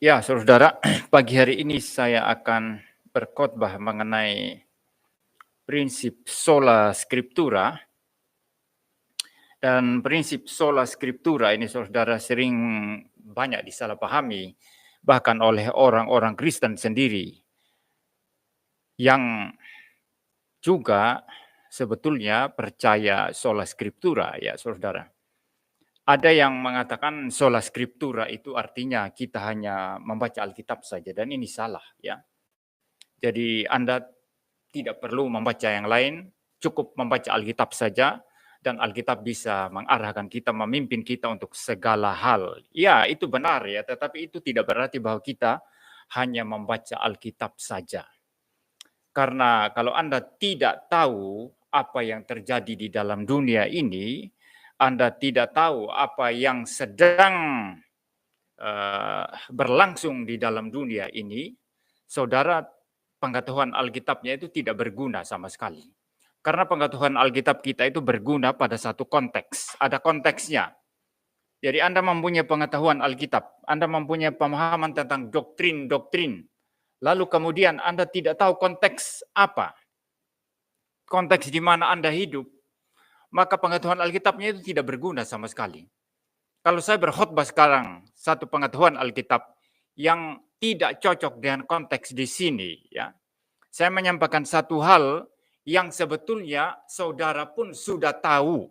Ya, saudara, pagi hari ini saya akan berkhotbah mengenai prinsip sola scriptura. Dan prinsip sola scriptura ini, saudara, sering banyak disalahpahami, bahkan oleh orang-orang Kristen sendiri, yang juga sebetulnya percaya sola scriptura, ya saudara. Ada yang mengatakan sola scriptura itu artinya kita hanya membaca Alkitab saja, dan ini salah, ya. Jadi Anda tidak perlu membaca yang lain, cukup membaca Alkitab saja, dan Alkitab bisa mengarahkan kita, memimpin kita untuk segala hal. Ya, itu benar ya, tetapi itu tidak berarti bahwa kita hanya membaca Alkitab saja. Karena kalau Anda tidak tahu apa yang terjadi di dalam dunia ini, Anda tidak tahu apa yang sedang berlangsung di dalam dunia ini, saudara, pengetahuan Alkitabnya itu tidak berguna sama sekali. Karena pengetahuan Alkitab kita itu berguna pada satu konteks, ada konteksnya. Jadi Anda mempunyai pengetahuan Alkitab, Anda mempunyai pemahaman tentang doktrin-doktrin, lalu kemudian Anda tidak tahu konteks apa, konteks di mana Anda hidup, maka pengetahuan Alkitabnya itu tidak berguna sama sekali. Kalau saya berkhotbah sekarang satu pengetahuan Alkitab yang tidak cocok dengan konteks di sini, ya, saya menyampaikan satu hal yang sebetulnya saudara pun sudah tahu,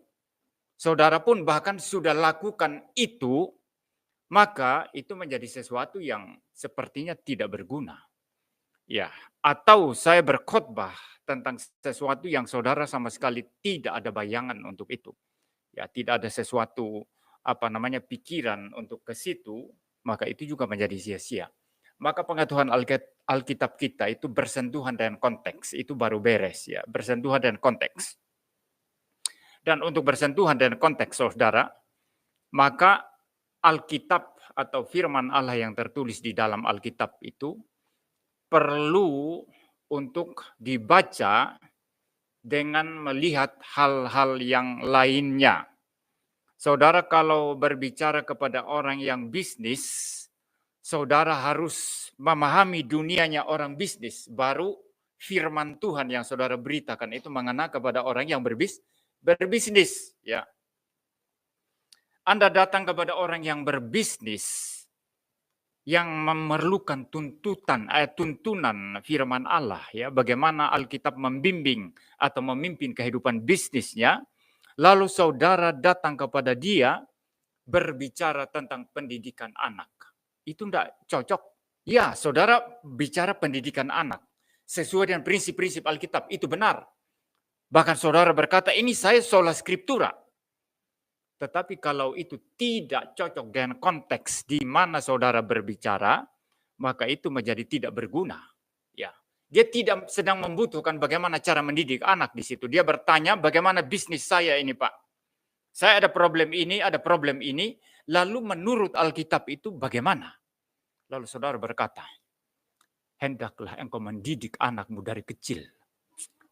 saudara pun bahkan sudah lakukan itu, maka itu menjadi sesuatu yang sepertinya tidak berguna. Ya, atau saya berkhotbah tentang sesuatu yang saudara sama sekali tidak ada bayangan untuk itu. Ya, tidak ada sesuatu pikiran untuk ke situ, maka itu juga menjadi sia-sia. Maka pengetahuan Alkitab kita itu bersentuhan dengan konteks, itu baru beres ya, bersentuhan dengan konteks. Dan untuk bersentuhan dengan konteks, saudara, maka Alkitab atau firman Allah yang tertulis di dalam Alkitab itu perlu untuk dibaca dengan melihat hal-hal yang lainnya. Saudara, kalau berbicara kepada orang yang bisnis, saudara harus memahami dunianya orang bisnis, baru firman Tuhan yang saudara beritakan itu mengena kepada orang yang berbisnis. Ya. Anda datang kepada orang yang berbisnis, yang memerlukan tuntunan firman Allah, ya, bagaimana Alkitab membimbing atau memimpin kehidupan bisnisnya, lalu saudara datang kepada dia berbicara tentang pendidikan anak. Itu tidak cocok. Ya, saudara bicara pendidikan anak sesuai dengan prinsip-prinsip Alkitab, itu benar. Bahkan saudara berkata, ini saya sola scriptura. Tetapi kalau itu tidak cocok dengan konteks di mana saudara berbicara, maka itu menjadi tidak berguna. Ya, dia tidak sedang membutuhkan bagaimana cara mendidik anak di situ. Dia bertanya bagaimana bisnis saya ini, Pak. Saya ada problem ini, lalu menurut Alkitab itu bagaimana? Lalu saudara berkata, hendaklah engkau mendidik anakmu dari kecil.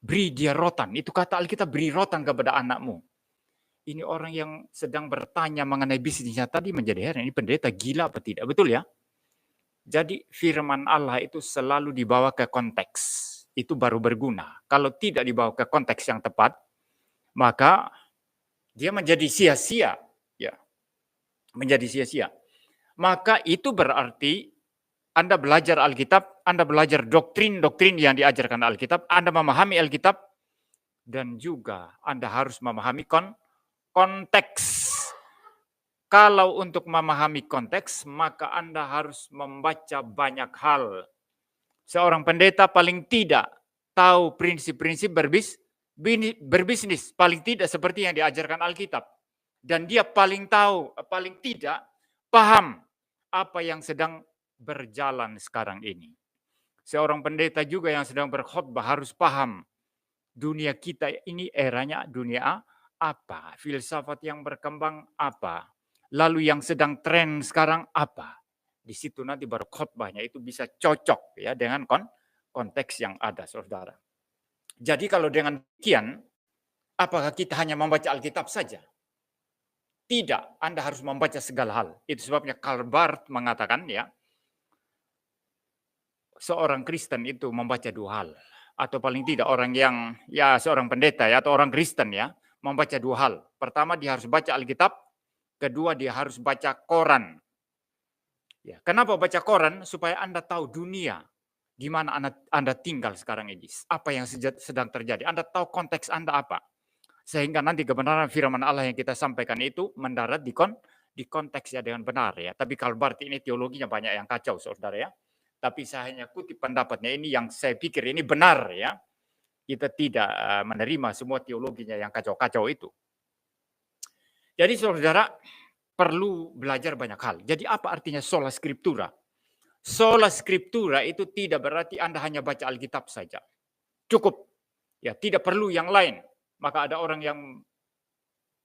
Beri dia rotan, itu kata Alkitab, beri rotan kepada anakmu. Ini orang yang sedang bertanya mengenai bisnisnya tadi menjadi heran, ini pendeta gila apa tidak, betul ya? Jadi firman Allah itu selalu dibawa ke konteks, itu baru berguna. Kalau tidak dibawa ke konteks yang tepat, maka dia menjadi sia-sia, ya, menjadi sia-sia. Maka itu berarti Anda belajar Alkitab, Anda belajar doktrin-doktrin yang diajarkan Alkitab, Anda memahami Alkitab, dan juga Anda harus memahami konteks. Kalau untuk memahami konteks, maka Anda harus membaca banyak hal. Seorang pendeta paling tidak tahu prinsip-prinsip berbisnis, paling tidak seperti yang diajarkan Alkitab. Dan dia paling tahu, paling tidak paham apa yang sedang berjalan sekarang ini. Seorang pendeta juga yang sedang berkhotbah harus paham dunia kita ini eranya dunia apa, filsafat yang berkembang apa, lalu yang sedang tren sekarang apa. Di situ nanti baru khotbahnya itu bisa cocok ya dengan konteks yang ada, saudara. Jadi kalau dengan demikian, apakah kita hanya membaca Alkitab saja? Tidak, Anda harus membaca segala hal. Itu sebabnya Karl Barth mengatakan ya, seorang Kristen itu membaca dua hal, atau paling tidak orang yang seorang pendeta atau orang Kristen membaca dua hal. Pertama, dia harus baca Alkitab, kedua dia harus baca koran. Ya, kenapa baca koran? Supaya Anda tahu dunia di mana Anda tinggal sekarang ini, apa yang sedang terjadi. Anda tahu konteks Anda apa. Sehingga nanti kebenaran firman Allah yang kita sampaikan itu mendarat di konteks dengan benar ya. Tapi kalau berarti ini teologinya banyak yang kacau, saudara ya. Tapi saya hanya kutip pendapatnya ini yang saya pikir ini benar ya. Kita tidak menerima semua teologinya yang kacau-kacau itu. Jadi saudara perlu belajar banyak hal. Jadi apa artinya sola scriptura? Sola scriptura itu tidak berarti Anda hanya baca Alkitab saja. Cukup. Ya, tidak perlu yang lain. Maka ada orang yang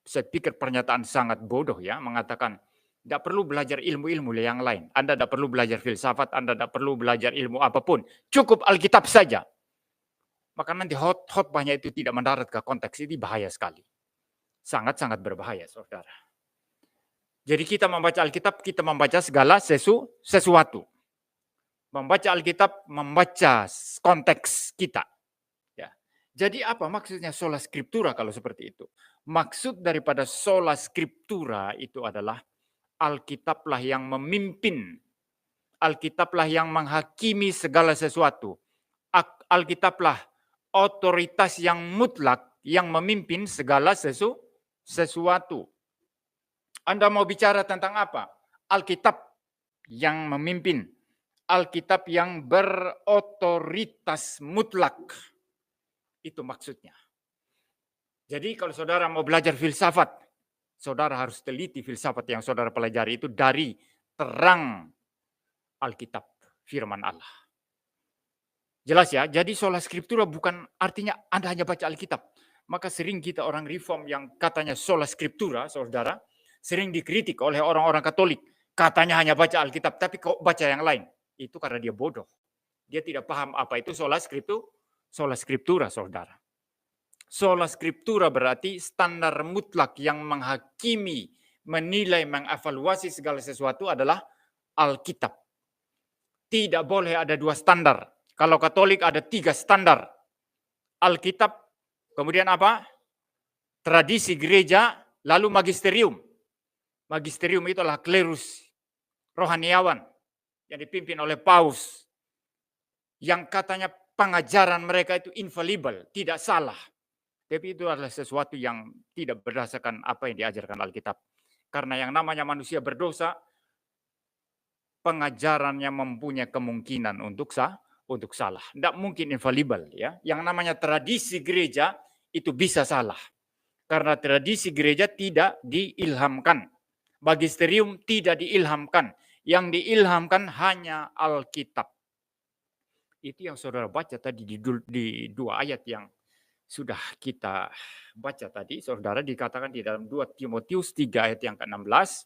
saya pikir pernyataan sangat bodoh ya, mengatakan tidak perlu belajar ilmu-ilmu yang lain. Anda tidak perlu belajar filsafat, Anda tidak perlu belajar ilmu apapun. Cukup Alkitab saja. Maka nanti khotbahnya itu tidak mendarat ke konteks ini, bahaya sekali. Sangat-sangat berbahaya, saudara. Jadi kita membaca Alkitab, kita membaca segala sesuatu. Membaca Alkitab, membaca konteks kita. Ya. Jadi apa maksudnya sola scriptura kalau seperti itu? Maksud daripada sola scriptura itu adalah Alkitablah yang memimpin. Alkitablah yang menghakimi segala sesuatu. Alkitablah otoritas yang mutlak yang memimpin segala sesuatu. Anda mau bicara tentang apa? Alkitab yang memimpin. Alkitab yang berotoritas mutlak. Itu maksudnya. Jadi kalau saudara mau belajar filsafat, saudara harus teliti filsafat yang saudara pelajari itu dari terang Alkitab, firman Allah. Jelas ya, jadi sola scriptura bukan artinya Anda hanya baca Alkitab. Maka sering kita orang reform yang katanya sola scriptura, saudara, sering dikritik oleh orang-orang Katolik. Katanya hanya baca Alkitab, tapi kok baca yang lain? Itu karena dia bodoh. Dia tidak paham apa itu sola scriptura, saudara. Sola scriptura berarti standar mutlak yang menghakimi, menilai, mengevaluasi segala sesuatu adalah Alkitab. Tidak boleh ada dua standar. Kalau Katolik ada 3 standar. Alkitab, kemudian apa? Tradisi gereja, lalu magisterium. Magisterium itu adalah klerus rohaniawan yang dipimpin oleh paus. Yang katanya pengajaran mereka itu infallible, tidak salah. Tapi itu adalah sesuatu yang tidak berdasarkan apa yang diajarkan Alkitab. Karena yang namanya manusia berdosa, pengajarannya mempunyai kemungkinan untuk salah. Tidak mungkin infallible ya. Yang namanya tradisi gereja itu bisa salah. Karena tradisi gereja tidak diilhamkan. Magisterium tidak diilhamkan. Yang diilhamkan hanya Alkitab. Itu yang saudara baca tadi di 2 ayat yang sudah kita baca tadi, saudara, dikatakan di dalam 2 Timotius 3 ayat yang ke-16,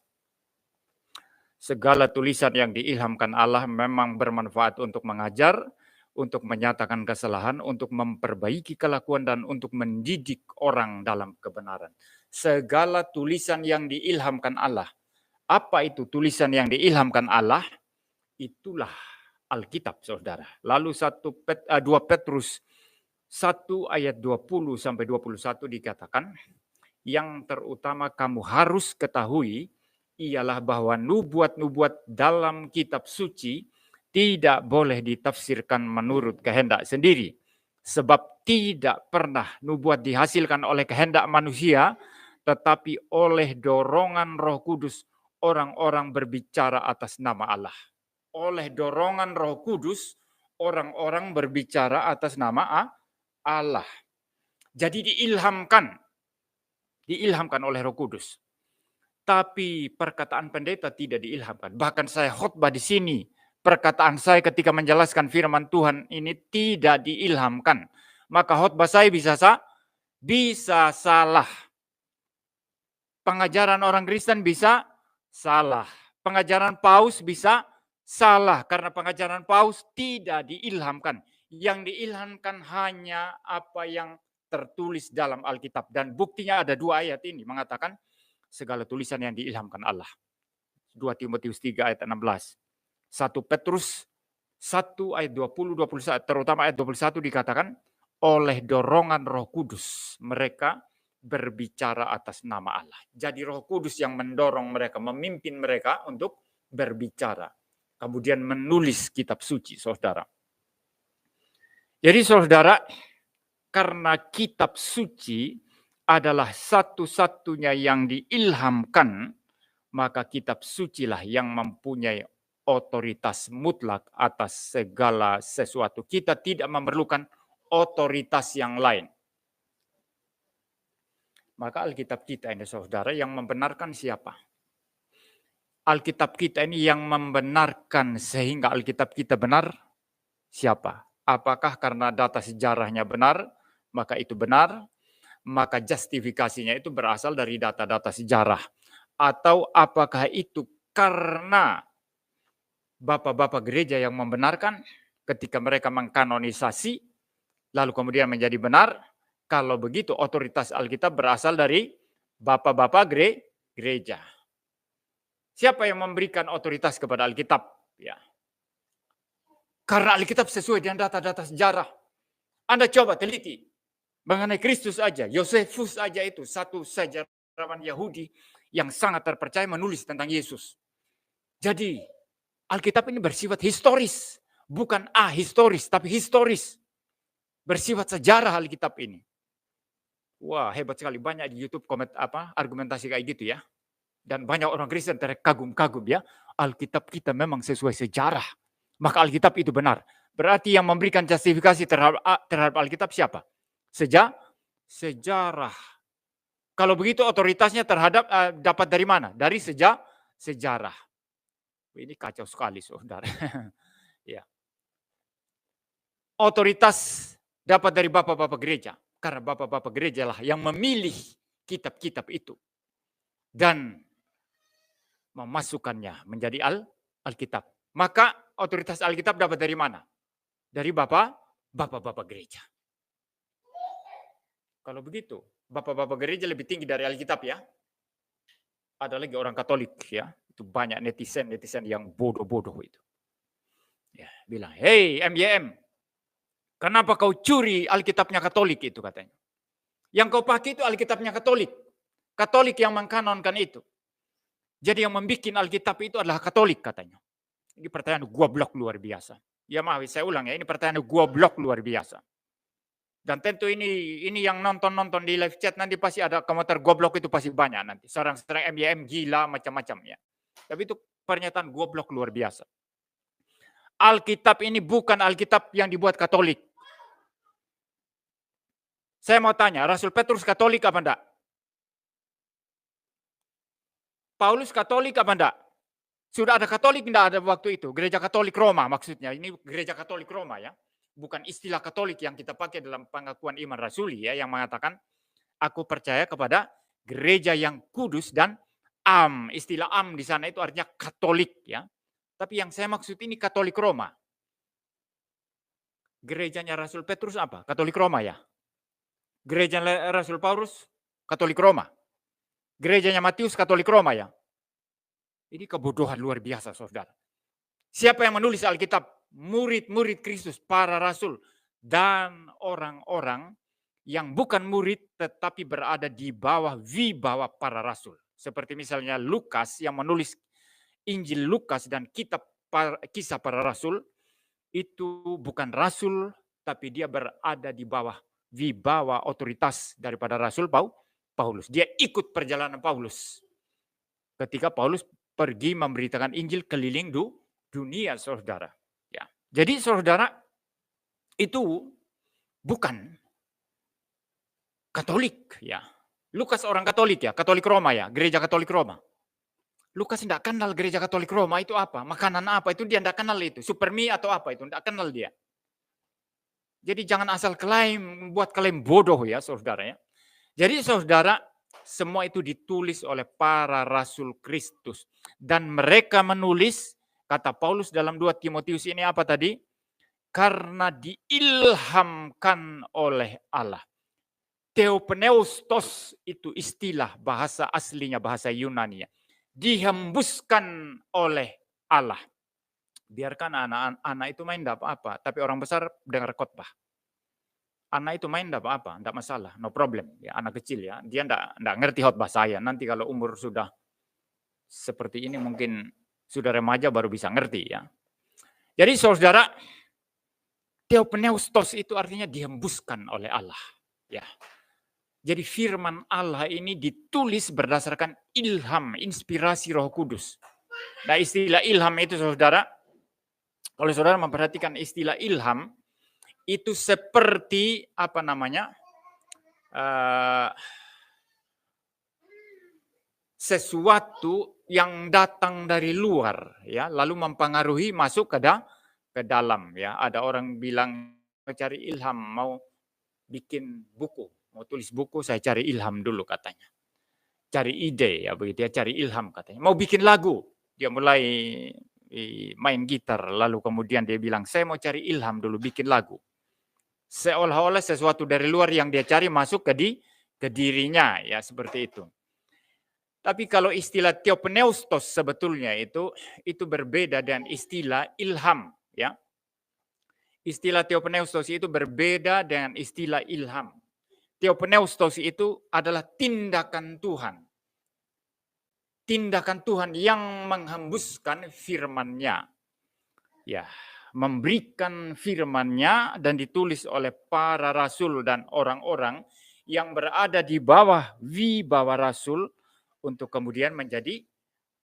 segala tulisan yang diilhamkan Allah memang bermanfaat untuk mengajar, untuk menyatakan kesalahan, untuk memperbaiki kelakuan, dan untuk mendidik orang dalam kebenaran. Segala tulisan yang diilhamkan Allah. Apa itu tulisan yang diilhamkan Allah? Itulah Alkitab, saudara. Lalu 2 Petrus 1 ayat 20 sampai 21 dikatakan, yang terutama kamu harus ketahui ialah bahwa nubuat-nubuat dalam kitab suci tidak boleh ditafsirkan menurut kehendak sendiri. Sebab tidak pernah nubuat dihasilkan oleh kehendak manusia, tetapi oleh dorongan Roh Kudus orang-orang berbicara atas nama Allah. Oleh dorongan Roh Kudus orang-orang berbicara atas nama Allah. Jadi diilhamkan oleh Roh Kudus. Tapi perkataan pendeta tidak diilhamkan. Bahkan saya khotbah di sini, perkataan saya ketika menjelaskan firman Tuhan ini tidak diilhamkan. Maka khotbah saya bisa salah. Pengajaran orang Kristen bisa salah. Pengajaran Paus bisa salah. Karena pengajaran Paus tidak diilhamkan. Yang diilhamkan hanya apa yang tertulis dalam Alkitab. Dan buktinya ada 2 ayat ini mengatakan segala tulisan yang diilhamkan Allah. 2 Timotius 3 ayat 16. 1 Petrus 1 ayat 20, 21, terutama ayat 21 dikatakan, oleh dorongan Roh Kudus mereka berbicara atas nama Allah. Jadi Roh Kudus yang mendorong mereka, memimpin mereka untuk berbicara. Kemudian menulis kitab suci, saudara. Jadi saudara, karena kitab suci adalah satu-satunya yang diilhamkan, maka kitab sucilah yang mempunyai otoritas mutlak atas segala sesuatu. Kita tidak memerlukan otoritas yang lain. Maka Alkitab kita ini saudara yang membenarkan siapa? Alkitab kita ini yang membenarkan sehingga Alkitab kita benar siapa? Apakah karena data sejarahnya benar, maka itu benar, maka justifikasinya itu berasal dari data-data sejarah. Atau apakah itu karena bapak-bapak gereja yang membenarkan ketika mereka mengkanonisasi, lalu kemudian menjadi benar? Kalau begitu otoritas Alkitab berasal dari bapak-bapak gereja. Siapa yang memberikan otoritas kepada Alkitab? Ya. Karena Alkitab sesuai dengan data-data sejarah. Anda coba teliti mengenai Kristus aja, Yosefus aja itu satu sejarawan Yahudi yang sangat terpercaya menulis tentang Yesus. Jadi Alkitab ini bersifat historis, bukan ahistoris, tapi historis. Bersifat sejarah Alkitab ini. Wah, hebat sekali, banyak di YouTube argumentasi kayak gitu ya. Dan banyak orang Kristen terkagum-kagum ya. Alkitab kita memang sesuai sejarah. Maka Alkitab itu benar. Berarti yang memberikan justifikasi terhadap Alkitab siapa? Sejarah. Kalau begitu otoritasnya dapat dari mana? Dari sejarah. Ini kacau sekali saudara. Ya. Otoritas dapat dari bapak-bapak gereja. Karena bapak-bapak gereja lah yang memilih kitab-kitab itu. Dan memasukkannya menjadi Alkitab. Maka otoritas Alkitab dapat dari mana? Dari bapak-bapak gereja. Kalau begitu, bapak-bapak gereja lebih tinggi dari Alkitab ya. Ada lagi orang Katolik ya. Itu banyak netizen yang bodoh-bodoh itu. Ya, bilang, "Hey MYM, kenapa kau curi Alkitabnya Katolik itu?" katanya. Yang kau pakai itu Alkitabnya Katolik. Katolik yang mengkanonkan itu. Jadi yang membuat Alkitab itu adalah Katolik katanya. Ini pertanyaan goblok luar biasa. Ya maaf, saya ulang ya, ini pertanyaan goblok luar biasa. Dan tentu ini yang nonton di live chat nanti pasti ada komentar goblok itu pasti banyak nanti. Serang-serang MYM gila macam-macam ya. Tapi itu pernyataan goblok luar biasa. Alkitab ini bukan Alkitab yang dibuat Katolik. Saya mau tanya, Rasul Petrus Katolik apa enggak? Paulus Katolik apa enggak? Sudah ada Katolik enggak ada waktu itu? Gereja Katolik Roma maksudnya. Ini gereja Katolik Roma ya. Bukan istilah Katolik yang kita pakai dalam pengakuan iman rasuli ya, yang mengatakan aku percaya kepada gereja yang kudus dan am. Istilah am di sana itu artinya Katolik ya. Tapi yang saya maksud ini Katolik Roma. Gerejanya Rasul Petrus apa? Katolik Roma ya. Gereja Rasul Paulus Katolik Roma. Gerejanya Matius Katolik Roma ya. Ini kebodohan luar biasa saudara. Siapa yang menulis Alkitab? Murid-murid Kristus, para rasul, dan orang-orang yang bukan murid tetapi berada di bawah wibawa para rasul. Seperti misalnya Lukas yang menulis Injil Lukas dan kitab kisah para rasul, itu bukan rasul tapi dia berada di bawah wibawa otoritas daripada Rasul Paulus. Dia ikut perjalanan Paulus. Ketika Paulus pergi memberitakan Injil keliling dunia saudara. Ya. Jadi saudara itu bukan Katolik ya. Lukas orang Katolik ya, Katolik Roma ya, gereja Katolik Roma. Lukas tidak kenal gereja Katolik Roma itu apa, makanan apa itu dia tidak kenal itu, supermi atau apa itu tidak kenal dia. Jadi jangan asal klaim, buat klaim bodoh ya saudara ya. Jadi saudara, semua itu ditulis oleh para rasul Kristus dan mereka menulis, kata Paulus dalam 2 Timotius ini apa tadi? Karena diilhamkan oleh Allah. Theopneustos itu istilah bahasa aslinya bahasa Yunani ya. Dihembuskan oleh Allah. Biarkan anak itu main enggak apa-apa, tapi orang besar dengar khotbah. Anak itu main enggak apa-apa, enggak masalah, no problem. Ya, anak kecil ya, dia enggak ngerti khotbah saya. Nanti kalau umur sudah seperti ini mungkin sudah remaja baru bisa ngerti ya. Jadi saudara, theopneustos itu artinya dihembuskan oleh Allah. Ya. Jadi firman Allah ini ditulis berdasarkan ilham, inspirasi Roh Kudus. Nah, istilah ilham itu saudara, kalau saudara memperhatikan istilah ilham, itu seperti apa namanya, sesuatu yang datang dari luar, ya, lalu mempengaruhi masuk ke dalam, ya. Ada orang bilang cari ilham, mau bikin buku, mau tulis buku, saya cari ilham dulu katanya. Cari ide, ya begitu ya, cari ilham katanya. Mau bikin lagu, dia mulai main gitar, lalu kemudian dia bilang, saya mau cari ilham dulu bikin lagu. Seolah-olah sesuatu dari luar yang dia cari masuk ke dirinya, ya seperti itu. Tapi kalau istilah theopneustos sebetulnya itu berbeda dengan istilah ilham, ya. Istilah theopneustos itu berbeda dengan istilah ilham. Theopneustos itu adalah tindakan Tuhan. Tindakan Tuhan yang menghembuskan firman-Nya. Ya, memberikan firman-Nya dan ditulis oleh para rasul dan orang-orang yang berada di bawah wibawa rasul untuk kemudian menjadi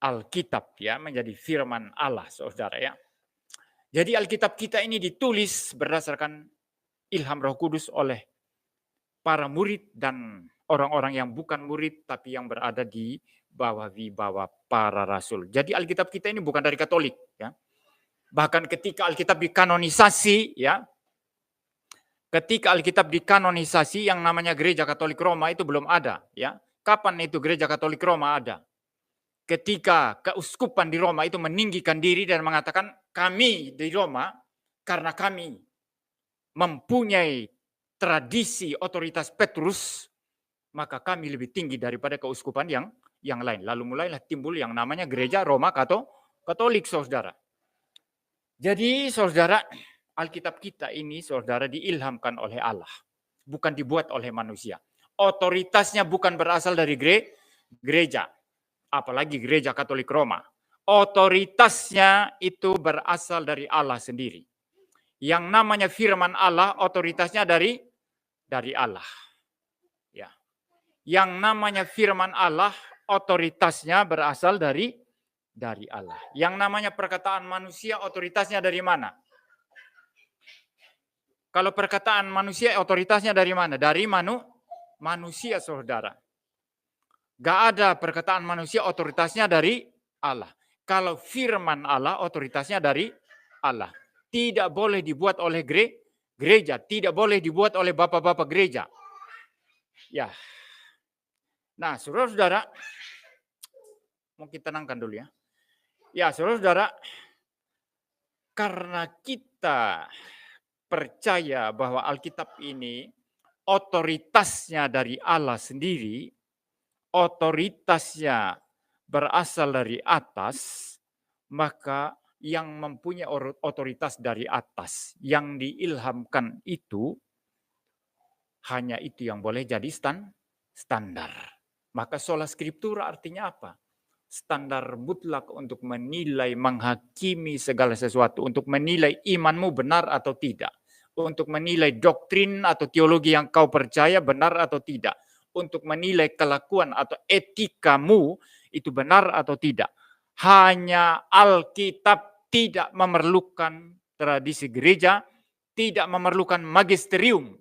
Alkitab, ya, menjadi firman Allah, saudara ya. Jadi Alkitab kita ini ditulis berdasarkan ilham Roh Kudus oleh para murid dan orang-orang yang bukan murid tapi yang berada di bawah wibawa para rasul. Jadi Alkitab kita ini bukan dari Katolik, ya. Bahkan ketika Alkitab dikanonisasi, ya, ketika Alkitab dikanonisasi yang namanya Gereja Katolik Roma itu belum ada, ya. Kapan itu Gereja Katolik Roma ada? Ketika keuskupan di Roma itu meninggikan diri dan mengatakan, kami di Roma karena kami mempunyai tradisi otoritas Petrus, maka kami lebih tinggi daripada keuskupan yang lain. Lalu mulailah timbul yang namanya Gereja Roma Katolik, saudara. Jadi saudara, Alkitab kita ini saudara diilhamkan oleh Allah, bukan dibuat oleh manusia. Otoritasnya bukan berasal dari gereja, apalagi Gereja Katolik Roma. Otoritasnya itu berasal dari Allah sendiri. Yang namanya firman Allah, otoritasnya dari Allah. Ya. Yang namanya firman Allah, otoritasnya berasal dari Allah. Yang namanya perkataan manusia, otoritasnya dari mana? Kalau perkataan manusia, otoritasnya dari mana? Dari manusia, saudara. Gak ada perkataan manusia, otoritasnya dari Allah. Kalau firman Allah, otoritasnya dari Allah. Tidak boleh dibuat oleh gereja. Tidak boleh dibuat oleh bapak-bapak gereja. Ya. Nah, saudara-saudara, mungkin tenangkan dulu ya. Ya, saudara-saudara, karena kita percaya bahwa Alkitab ini otoritasnya dari Allah sendiri, otoritasnya berasal dari atas, maka yang mempunyai otoritas dari atas, yang diilhamkan itu, hanya itu yang boleh jadi standar. Maka sola scriptura artinya apa? Standar mutlak untuk menilai, menghakimi segala sesuatu, untuk menilai imanmu benar atau tidak, untuk menilai doktrin atau teologi yang kau percaya benar atau tidak, untuk menilai kelakuan atau etikamu itu benar atau tidak. Hanya Alkitab, tidak memerlukan tradisi gereja, tidak memerlukan magisterium.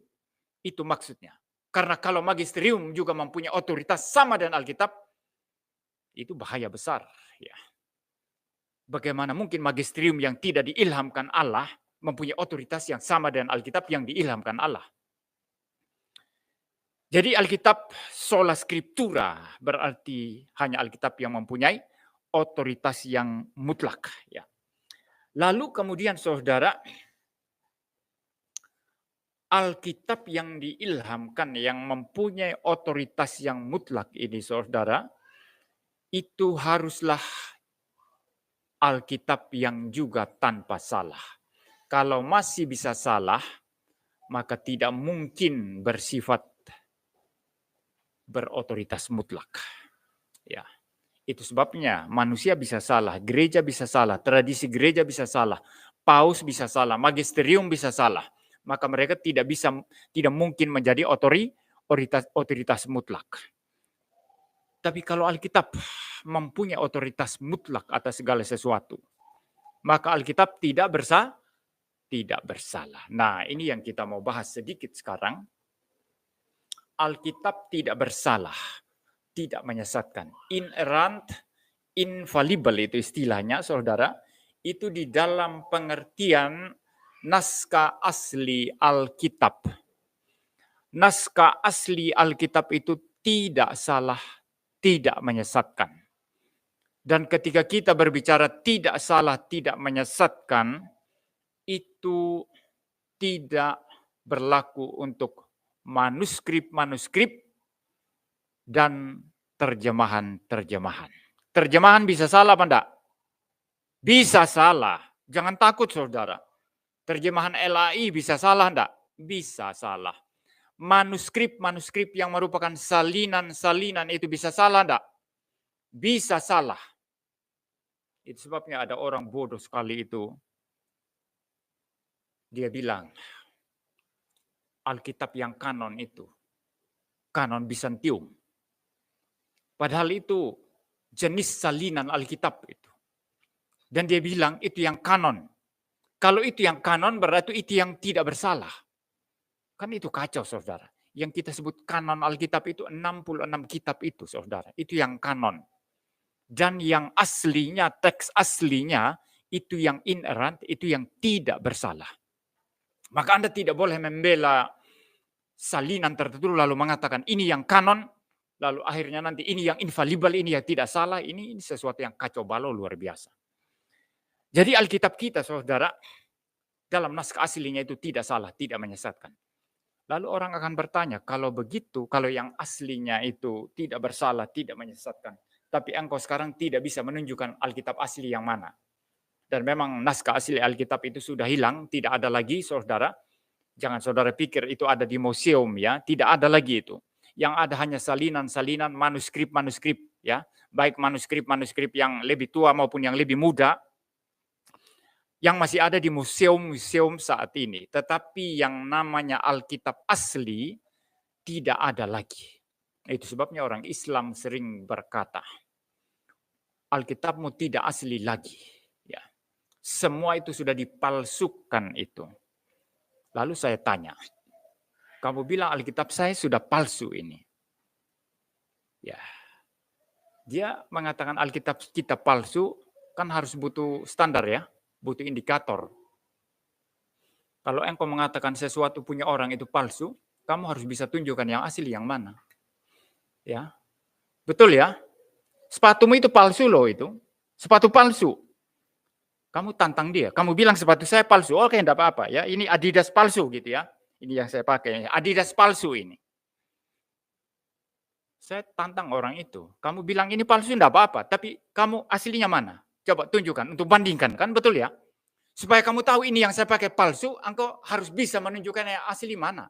Itu maksudnya. Karena kalau magisterium juga mempunyai otoritas sama dengan Alkitab, itu bahaya besar. Ya. Bagaimana mungkin magisterium yang tidak diilhamkan Allah mempunyai otoritas yang sama dengan Alkitab yang diilhamkan Allah? Jadi Alkitab sola scriptura berarti hanya Alkitab yang mempunyai otoritas yang mutlak. Ya. Lalu kemudian saudara, Alkitab yang diilhamkan, yang mempunyai otoritas yang mutlak ini saudara, itu haruslah Alkitab yang juga tanpa salah. Kalau masih bisa salah, maka tidak mungkin bersifat berotoritas mutlak. Ya, itu sebabnya manusia bisa salah, gereja bisa salah, tradisi gereja bisa salah, paus bisa salah, magisterium bisa salah. Maka mereka tidak mungkin menjadi otoritas mutlak. Tapi kalau Alkitab mempunyai otoritas mutlak atas segala sesuatu, maka Alkitab tidak bersalah. Nah, ini yang kita mau bahas sedikit sekarang. Alkitab tidak bersalah, tidak menyesatkan. Inerrant, infallible itu istilahnya, saudara. Itu di dalam pengertian naskah asli Alkitab. Naskah asli Alkitab itu tidak salah, tidak menyesatkan. Dan ketika kita berbicara tidak salah, tidak menyesatkan, itu tidak berlaku untuk manuskrip-manuskrip dan terjemahan-terjemahan. Terjemahan bisa salah apa enggak? Bisa salah. Jangan takut, saudara. Terjemahan LAI bisa salah enggak? Bisa salah. Manuskrip-manuskrip yang merupakan salinan-salinan itu bisa salah enggak? Bisa salah. Itu sebabnya ada orang bodoh sekali itu. Dia bilang, Alkitab yang kanon itu, kanon Bizantium. Padahal itu jenis salinan Alkitab itu. Dan dia bilang itu yang kanon. Kalau itu yang kanon berarti itu yang tidak bersalah. Kan itu kacau, saudara. Yang kita sebut kanon Alkitab itu 66 kitab itu, saudara. Itu yang kanon. Dan yang aslinya, teks aslinya, itu yang inerrant, itu yang tidak bersalah. Maka Anda tidak boleh membela salinan tertentu lalu mengatakan ini yang kanon, lalu akhirnya nanti ini yang infallible, ini yang tidak salah, ini sesuatu yang kacau balau luar biasa. Jadi Alkitab kita, saudara, dalam naskah aslinya itu tidak salah, tidak menyesatkan. Lalu orang akan bertanya, kalau begitu, kalau yang aslinya itu tidak bersalah, tidak menyesatkan, tapi engkau sekarang tidak bisa menunjukkan Alkitab asli yang mana. Dan memang naskah asli Alkitab itu sudah hilang, tidak ada lagi, saudara. Jangan saudara pikir itu ada di museum, ya, tidak ada lagi itu. Yang ada hanya salinan-salinan, manuskrip-manuskrip, ya, baik manuskrip-manuskrip yang lebih tua maupun yang lebih muda, yang masih ada di museum-museum saat ini. Tetapi yang namanya Alkitab asli tidak ada lagi. Itu sebabnya orang Islam sering berkata, Alkitabmu tidak asli lagi. Ya. Semua itu sudah dipalsukan itu. Lalu saya tanya, kamu bilang Alkitab saya sudah palsu ini. Ya. Dia mengatakan Alkitab kita palsu, kan harus butuh standar, ya. Butuh indikator. Kalau engkau mengatakan sesuatu punya orang itu palsu, kamu harus bisa tunjukkan yang asli yang mana. Ya. Betul, ya? Sepatumu itu palsu loh itu. Sepatu palsu. Kamu tantang dia. Kamu bilang sepatu saya palsu. Oke, enggak apa-apa, ya. Ini Adidas palsu gitu, ya. Ini yang saya pakai. Adidas palsu ini. Saya tantang orang itu. Kamu bilang ini palsu enggak apa-apa, tapi kamu aslinya mana? Coba tunjukkan untuk bandingkan, kan betul, ya? Supaya kamu tahu ini yang saya pakai palsu, engkau harus bisa menunjukkan yang asli mana.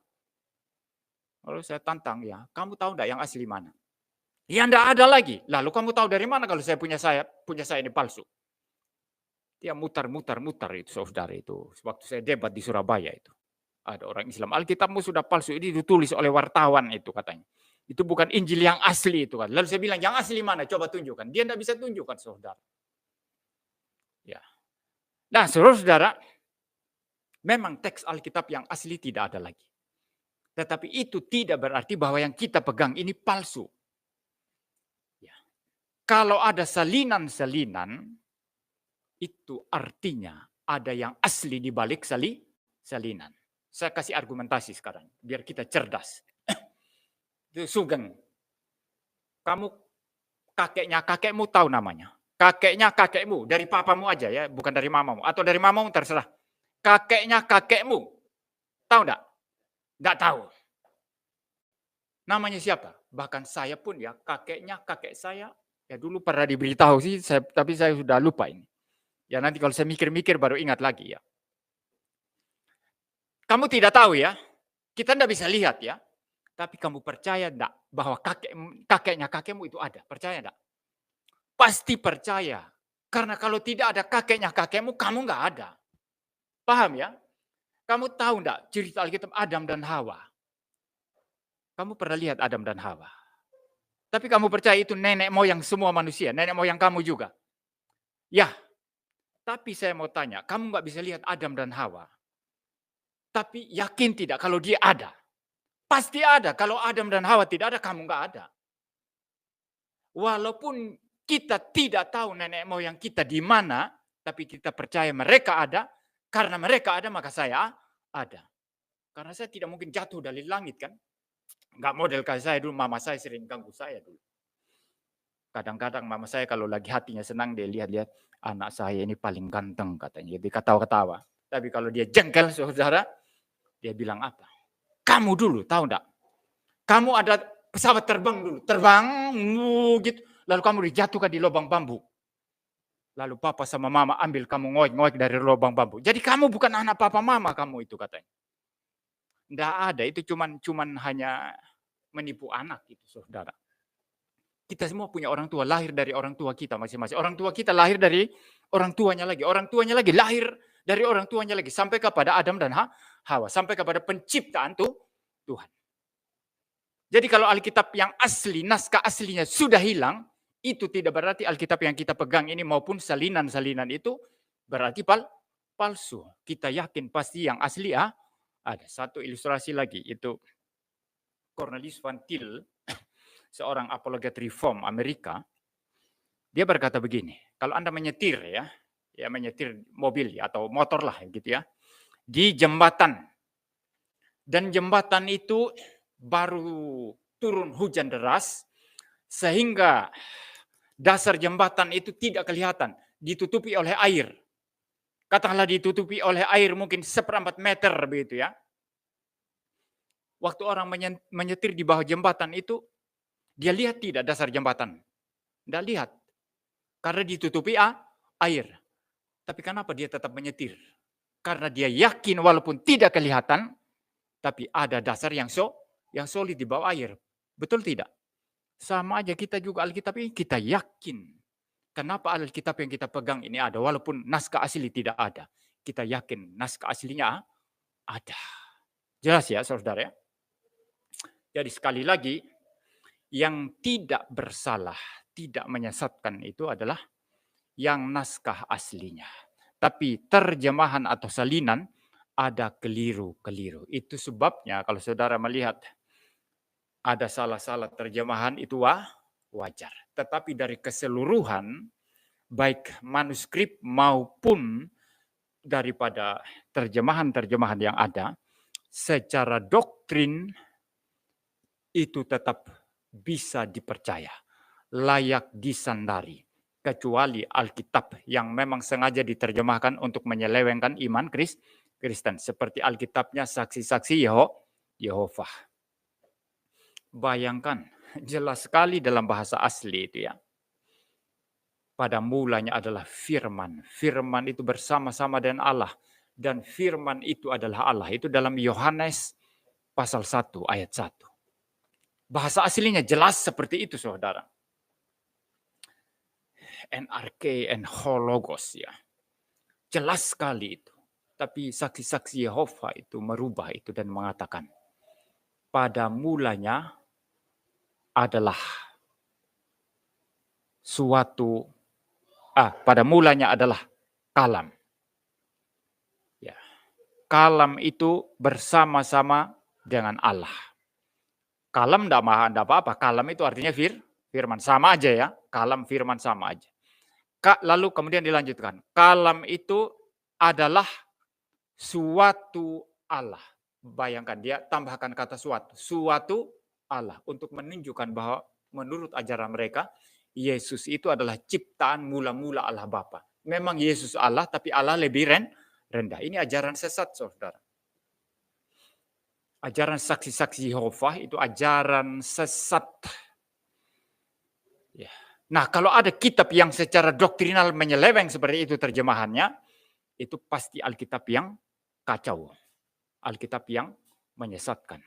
Lalu saya tantang, ya, kamu tahu enggak yang asli mana? Ya enggak ada lagi. Lalu kamu tahu dari mana kalau saya punya saya ini palsu? Dia mutar-mutar itu, saudara itu. Waktu saya debat di Surabaya itu. Ada orang Islam, Alkitabmu sudah palsu, ini ditulis oleh wartawan itu katanya. Itu bukan Injil yang asli itu kan. Lalu saya bilang, yang asli mana? Coba tunjukkan. Dia enggak bisa tunjukkan, saudara. Ya. Nah, saudara, memang teks Alkitab yang asli tidak ada lagi. Tetapi itu tidak berarti bahwa yang kita pegang ini palsu. Ya. Kalau ada salinan-salinan, itu artinya ada yang asli di balik salinan. Saya kasih argumentasi sekarang, biar kita cerdas. Itu Sugeng. Kamu kakekmu tahu namanya. Kakeknya kakekmu, dari papamu aja, ya, bukan dari mamamu. Atau dari mamamu terserah. Kakeknya kakekmu. Tahu enggak? Enggak tahu. Namanya siapa? Bahkan saya pun, ya, kakeknya kakek saya, ya dulu pernah diberitahu sih, tapi saya sudah lupa ini. Ya nanti kalau saya mikir-mikir baru ingat lagi ya. Kamu tidak tahu ya, kita tidak bisa lihat ya. Tapi kamu percaya enggak bahwa kakeknya kakekmu itu ada? Percaya enggak? Pasti percaya. Karena kalau tidak ada kakeknya kakekmu, kamu enggak ada. Paham ya? Kamu tahu enggak cerita Alkitab Adam dan Hawa? Kamu pernah lihat Adam dan Hawa? Tapi kamu percaya itu nenek moyang semua manusia, nenek moyang kamu juga. Ya, tapi saya mau tanya, kamu nggak bisa lihat Adam dan Hawa. Tapi yakin tidak kalau dia ada? Pasti ada. Kalau Adam dan Hawa tidak ada, kamu nggak ada. Walaupun kita tidak tahu nenek moyang kita di mana, tapi kita percaya mereka ada. Karena mereka ada, maka saya ada. Karena saya tidak mungkin jatuh dari langit kan. Nggak model kayak saya dulu, mama saya sering ganggu saya dulu. Kadang-kadang mama saya kalau lagi hatinya senang, dia lihat-lihat, anak saya ini paling ganteng katanya. Dia ketawa-ketawa. Tapi kalau dia jengkel saudara, dia bilang apa? Kamu dulu, tahu enggak? Kamu ada pesawat terbang dulu. Terbang, gitu. Lalu kamu dijatuhkan di lubang bambu. Lalu papa sama mama ambil kamu ngoek-ngoek dari lubang bambu. Jadi kamu bukan anak papa mama kamu itu katanya. Enggak ada, itu cuman hanya menipu anak itu saudara. Kita semua punya orang tua, lahir dari orang tua kita masing-masing. Orang tua kita lahir dari orang tuanya lagi lahir dari orang tuanya lagi. Sampai kepada Adam dan Hawa. Sampai kepada penciptaan Tuhan. Jadi kalau Alkitab yang asli, naskah aslinya sudah hilang, itu tidak berarti Alkitab yang kita pegang ini maupun salinan-salinan itu berarti palsu. Kita yakin pasti yang asli ada. Satu ilustrasi lagi, itu Cornelius Van Til, seorang apologet reform Amerika, dia berkata begini, kalau Anda menyetir ya menyetir mobil atau motor lah gitu ya, di jembatan, dan jembatan itu baru turun hujan deras, sehingga dasar jembatan itu tidak kelihatan, ditutupi oleh air. Katakanlah ditutupi oleh air mungkin 1/4 meter begitu ya. Waktu orang menyetir di bawah jembatan itu, dia lihat tidak dasar jembatan? Tidak lihat. Karena ditutupi air. Tapi kenapa dia tetap menyetir? Karena dia yakin walaupun tidak kelihatan, tapi ada dasar yang solid di bawah air. Betul tidak? Sama aja kita juga Alkitab ini, kita yakin. Kenapa Alkitab yang kita pegang ini ada? Walaupun naskah asli tidak ada. Kita yakin naskah aslinya ada. Jelas ya saudara ya? Jadi sekali lagi, yang tidak bersalah, tidak menyesatkan itu adalah yang naskah aslinya. Tapi terjemahan atau salinan ada keliru-keliru. Itu sebabnya kalau saudara melihat ada salah-salah terjemahan itu wajar. Tetapi dari keseluruhan, baik manuskrip maupun daripada terjemahan-terjemahan yang ada, secara doktrin itu tetap bisa dipercaya, layak disandari. Kecuali Alkitab yang memang sengaja diterjemahkan untuk menyelewengkan iman Kristen. Seperti Alkitabnya saksi-saksi Yehova. Bayangkan, jelas sekali dalam bahasa asli itu ya. Pada mulanya adalah firman. Firman itu bersama-sama dengan Allah. Dan firman itu adalah Allah. Itu dalam Yohanes pasal 1 ayat 1. Bahasa aslinya jelas seperti itu saudara. NRK and hologos ya. Jelas sekali itu. Tapi saksi-saksi Yehova itu merubah itu dan mengatakan, pada mulanya adalah pada mulanya adalah kalam. Ya. Kalam itu bersama-sama dengan Allah. Kalam enggak apa-apa, kalam itu artinya firman, sama aja ya. Kalam firman sama aja. Lalu kemudian dilanjutkan, kalam itu adalah suatu Allah. Bayangkan dia tambahkan kata suatu Allah untuk menunjukkan bahwa menurut ajaran mereka Yesus itu adalah ciptaan mula-mula Allah Bapa. Memang Yesus Allah tapi Allah lebih rendah. Ini ajaran sesat saudara. Ajaran saksi-saksi Yehova itu ajaran sesat. Ya. Nah, kalau ada kitab yang secara doktrinal menyeleweng seperti itu terjemahannya, itu pasti Alkitab yang kacau. Alkitab yang menyesatkan.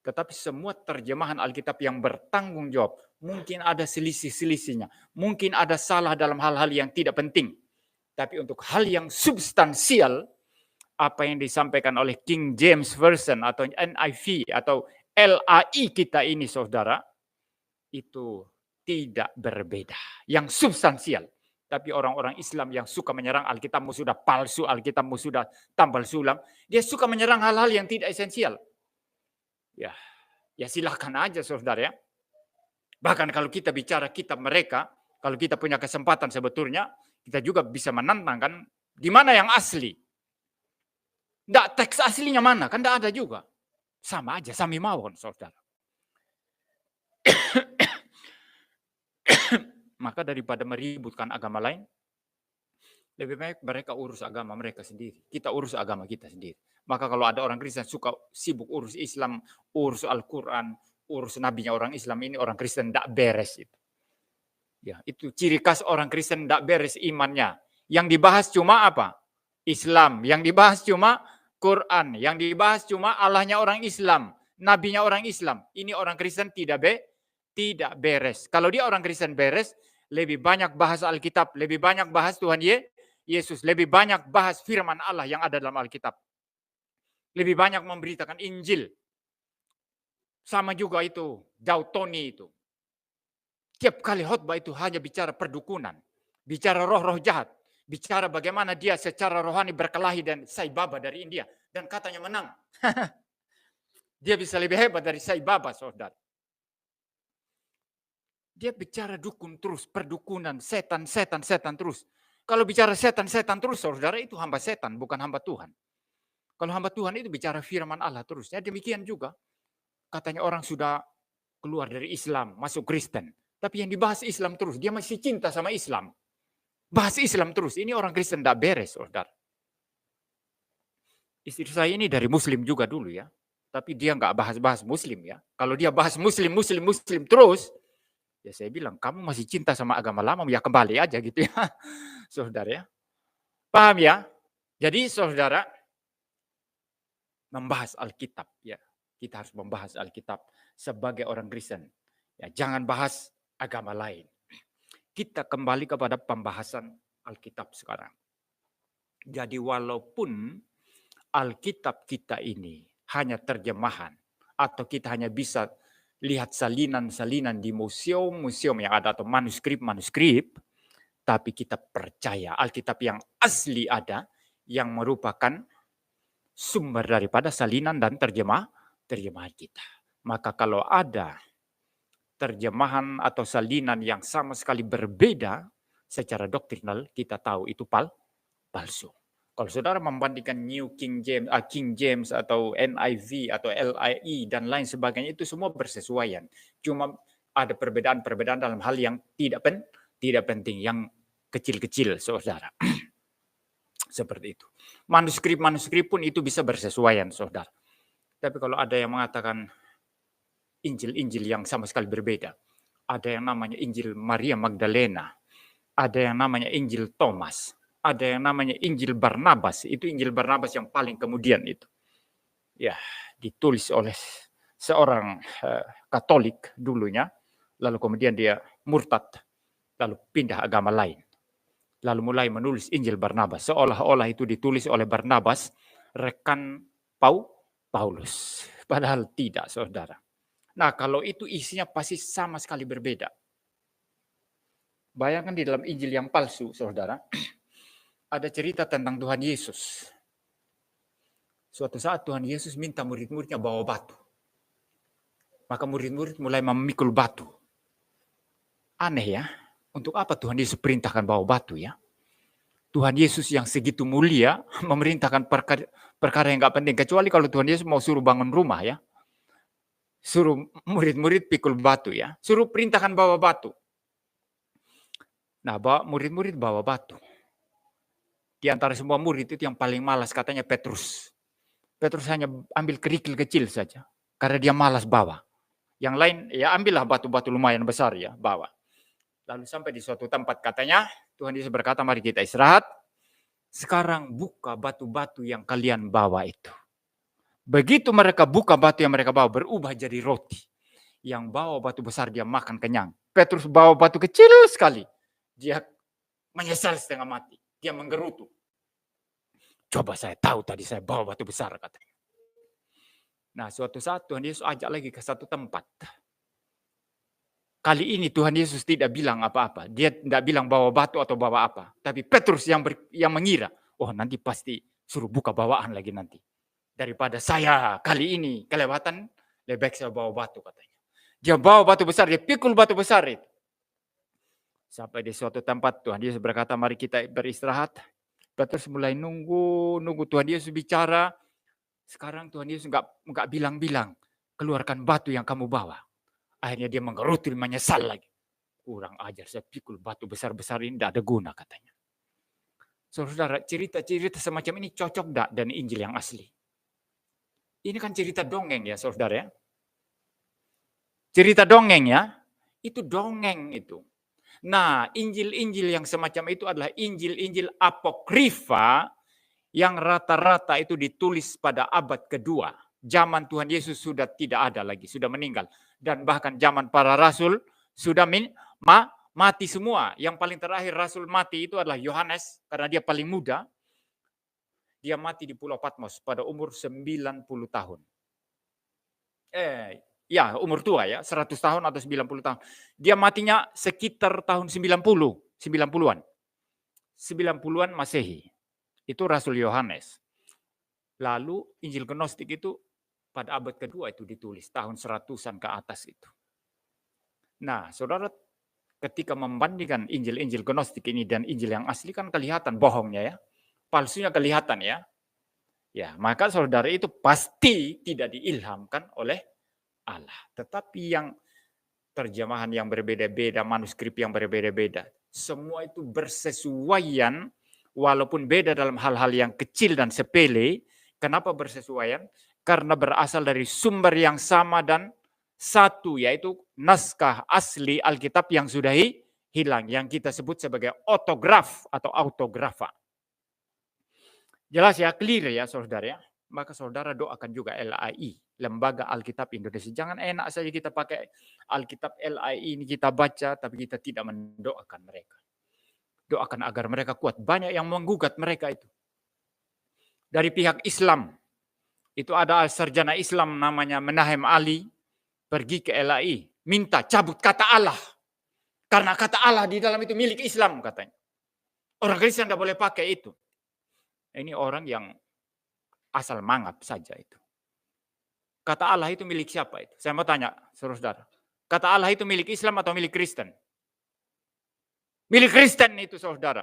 Tetapi semua terjemahan Alkitab yang bertanggung jawab, mungkin ada selisih-selisihnya, mungkin ada salah dalam hal-hal yang tidak penting. Tapi untuk hal yang substansial, apa yang disampaikan oleh King James Version atau NIV atau LAI kita ini, saudara, itu tidak berbeda. Yang substansial. Tapi orang-orang Islam yang suka menyerang Alkitabmu sudah palsu, Alkitabmu sudah tambal sulam, dia suka menyerang hal-hal yang tidak esensial. Ya silahkan aja, saudara ya. Bahkan kalau kita bicara kitab mereka, kalau kita punya kesempatan sebetulnya, kita juga bisa menantang kan, di mana yang asli? Nggak, teks aslinya mana? Kan nggak ada juga. Sama aja, sami mawon, saudara. Maka daripada meributkan agama lain, lebih baik mereka urus agama mereka sendiri. Kita urus agama kita sendiri. Maka kalau ada orang Kristen suka sibuk urus Islam, urus Al-Quran, urus nabinya orang Islam, ini orang Kristen tidak beres itu. Ya, itu ciri khas orang Kristen tidak beres imannya. Yang dibahas cuma apa? Islam. Yang dibahas cuma Quran. Yang dibahas cuma Allahnya orang Islam, nabinya orang Islam. Ini orang Kristen tidak beres. Kalau dia orang Kristen beres, lebih banyak bahas Alkitab, lebih banyak bahas Tuhan Yesus, lebih banyak bahas firman Allah yang ada dalam Alkitab. Lebih banyak memberitakan Injil. Sama juga itu, Dautoni itu. Tiap kali khotbah itu hanya bicara perdukunan, bicara roh-roh jahat, bicara bagaimana dia secara rohani berkelahi dan Sai Baba dari India. Dan katanya menang. Dia bisa lebih hebat dari Sai Baba, saudara. Dia bicara dukun terus, perdukunan, setan terus. Kalau bicara setan terus, saudara, itu hamba setan, bukan hamba Tuhan. Kalau hamba Tuhan itu bicara firman Allah terus. Ya demikian juga. Katanya orang sudah keluar dari Islam, masuk Kristen. Tapi yang dibahas Islam terus. Dia masih cinta sama Islam. Bahas Islam terus. Ini orang Kristen tidak beres, saudara. Istri saya ini dari Muslim juga dulu ya. Tapi dia nggak bahas-bahas Muslim ya. Kalau dia bahas Muslim terus, ya saya bilang, kamu masih cinta sama agama lama, ya kembali aja gitu ya. Saudara ya. Paham ya? Jadi saudara, membahas Alkitab ya. Kita harus membahas Alkitab sebagai orang Kristen. Ya, jangan bahas agama lain. Kita kembali kepada pembahasan Alkitab sekarang. Jadi walaupun Alkitab kita ini hanya terjemahan atau kita hanya bisa lihat salinan-salinan di museum-museum yang ada atau manuskrip, tapi kita percaya Alkitab yang asli ada yang merupakan sumber daripada salinan dan terjemahan kita. Maka kalau ada terjemahan atau salinan yang sama sekali berbeda secara doktrinal, kita tahu itu palsu. Kalau saudara membandingkan King James atau NIV atau LAI dan lain sebagainya, itu semua bersesuaian. Cuma ada perbedaan-perbedaan dalam hal yang tidak penting, yang kecil-kecil, saudara. Seperti itu. Manuskrip pun itu bisa bersesuaian, saudara. Tapi kalau ada yang mengatakan Injil yang sama sekali berbeda. Ada yang namanya Injil Maria Magdalena. Ada yang namanya Injil Thomas. Ada yang namanya Injil Barnabas. Itu Injil Barnabas yang paling kemudian itu. Ya, ditulis oleh seorang Katolik dulunya. Lalu kemudian dia murtad. Lalu pindah agama lain. Lalu mulai menulis Injil Barnabas. Seolah-olah itu ditulis oleh Barnabas, rekan Paulus. Padahal tidak, saudara. Nah, kalau itu isinya pasti sama sekali berbeda. Bayangkan di dalam Injil yang palsu, saudara, ada cerita tentang Tuhan Yesus. Suatu saat Tuhan Yesus minta murid-muridnya bawa batu. Maka murid-murid mulai memikul batu. Aneh ya, untuk apa Tuhan Yesus perintahkan bawa batu ya? Tuhan Yesus yang segitu mulia memerintahkan perkara yang nggak penting. Kecuali kalau Tuhan Yesus mau suruh bangun rumah ya. Suruh murid-murid pikul batu ya. Suruh perintahkan bawa batu. Nah, murid-murid bawa batu. Di antara semua murid itu yang paling malas katanya Petrus. Petrus hanya ambil kerikil kecil saja. Karena dia malas bawa. Yang lain ya ambillah batu-batu lumayan besar ya bawa. Lalu sampai di suatu tempat katanya, Tuhan Yesus berkata, mari kita istirahat. Sekarang buka batu-batu yang kalian bawa itu. Begitu mereka buka batu yang mereka bawa, berubah jadi roti. Yang bawa batu besar dia makan kenyang. Petrus bawa batu kecil sekali. Dia menyesal setengah mati. Dia menggerutu. Coba saya tahu tadi saya bawa batu besar katanya. Nah suatu saat Tuhan Yesus ajak lagi ke satu tempat. Kali ini Tuhan Yesus tidak bilang apa-apa. Dia tidak bilang bawa batu atau bawa apa. Tapi Petrus yang mengira. Oh nanti pasti suruh buka bawaan lagi nanti. Daripada saya kali ini kelewatan, lebih baik saya bawa batu katanya. Dia bawa batu besar, dia pikul batu besar itu. Sampai di suatu tempat Tuhan Yesus berkata, mari kita beristirahat. Petrus mulai nunggu Tuhan Yesus bicara. Sekarang Tuhan Yesus enggak bilang-bilang, keluarkan batu yang kamu bawa. Akhirnya dia menggerutu, menyesal lagi. Kurang ajar, saya pikul batu besar-besar ini tidak ada guna katanya. Saudara, cerita-cerita semacam ini cocok enggak dengan Injil yang asli? Ini kan cerita dongeng ya saudara ya. Cerita dongeng ya, itu dongeng itu. Nah, Injil-Injil yang semacam itu adalah Injil-Injil apokrifa yang rata-rata itu ditulis pada abad kedua. Zaman Tuhan Yesus sudah tidak ada lagi, sudah meninggal. Dan bahkan zaman para rasul sudah mati semua. Yang paling terakhir rasul mati itu adalah Yohanes, karena dia paling muda. Dia mati di Pulau Patmos pada umur 90 tahun. Ya, umur tua ya, 100 tahun atau 90 tahun. Dia matinya sekitar tahun 90-an. 90-an Masehi. Itu Rasul Yohanes. Lalu Injil Gnostik itu pada abad kedua itu ditulis, tahun 100-an ke atas itu. Nah, saudara, ketika membandingkan Injil-Injil Gnostik ini dan Injil yang asli kan kelihatan bohongnya ya. Palsunya kelihatan ya. Ya, maka saudara itu pasti tidak diilhamkan oleh Allah. Tetapi yang terjemahan yang berbeda-beda, manuskrip yang berbeda-beda, semua itu bersesuaian walaupun beda dalam hal-hal yang kecil dan sepele. Kenapa bersesuaian? Karena berasal dari sumber yang sama dan satu, yaitu naskah asli Alkitab yang sudah hilang, yang kita sebut sebagai otograf atau autografa. Jelas ya, clear ya saudara ya. Maka saudara doakan juga LAI, Lembaga Alkitab Indonesia. Jangan enak saja kita pakai Alkitab LAI ini kita baca, tapi kita tidak mendoakan mereka. Doakan agar mereka kuat. Banyak yang menggugat mereka itu. Dari pihak Islam, itu ada sarjana Islam namanya Menahem Ali, pergi ke LAI, minta cabut kata Allah. Karena kata Allah di dalam itu milik Islam katanya. Orang Kristen tidak boleh pakai itu. Ini orang yang asal mangap saja itu. Kata Allah itu milik siapa itu? Saya mau tanya, saudara. Kata Allah itu milik Islam atau milik Kristen? Milik Kristen itu, saudara.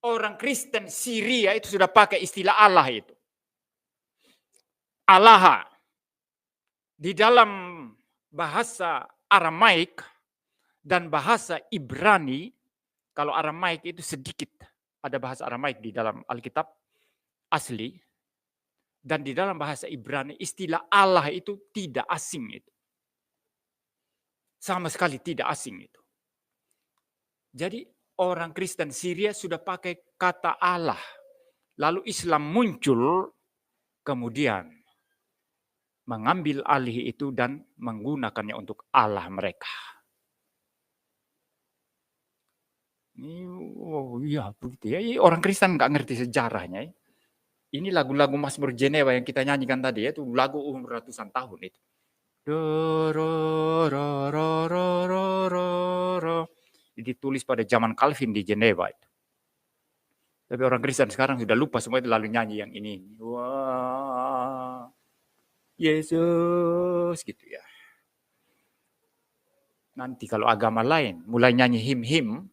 Orang Kristen Syria itu sudah pakai istilah Allah itu. Allah. Di dalam bahasa Aramaik dan bahasa Ibrani, kalau Aramaik itu sedikit. Ada bahasa Aramaik di dalam Alkitab asli. Dan di dalam bahasa Ibrani istilah Allah itu tidak asing itu. Sama sekali tidak asing itu. Jadi orang Kristen Syria sudah pakai kata Allah. Lalu Islam muncul kemudian mengambil alih itu dan menggunakannya untuk Allah mereka. Oh iya begitu ya. Orang Kristen nggak ngerti sejarahnya. Ini lagu-lagu Mazmur Jenewa yang kita nyanyikan tadi ya, itu lagu umur ratusan tahun itu. Ditulis pada zaman Calvin di Jenewa itu. Tapi orang Kristen sekarang sudah lupa semua itu lalu nyanyi yang ini. Wah, Yesus gitu ya. Nanti kalau agama lain mulai nyanyi him-him,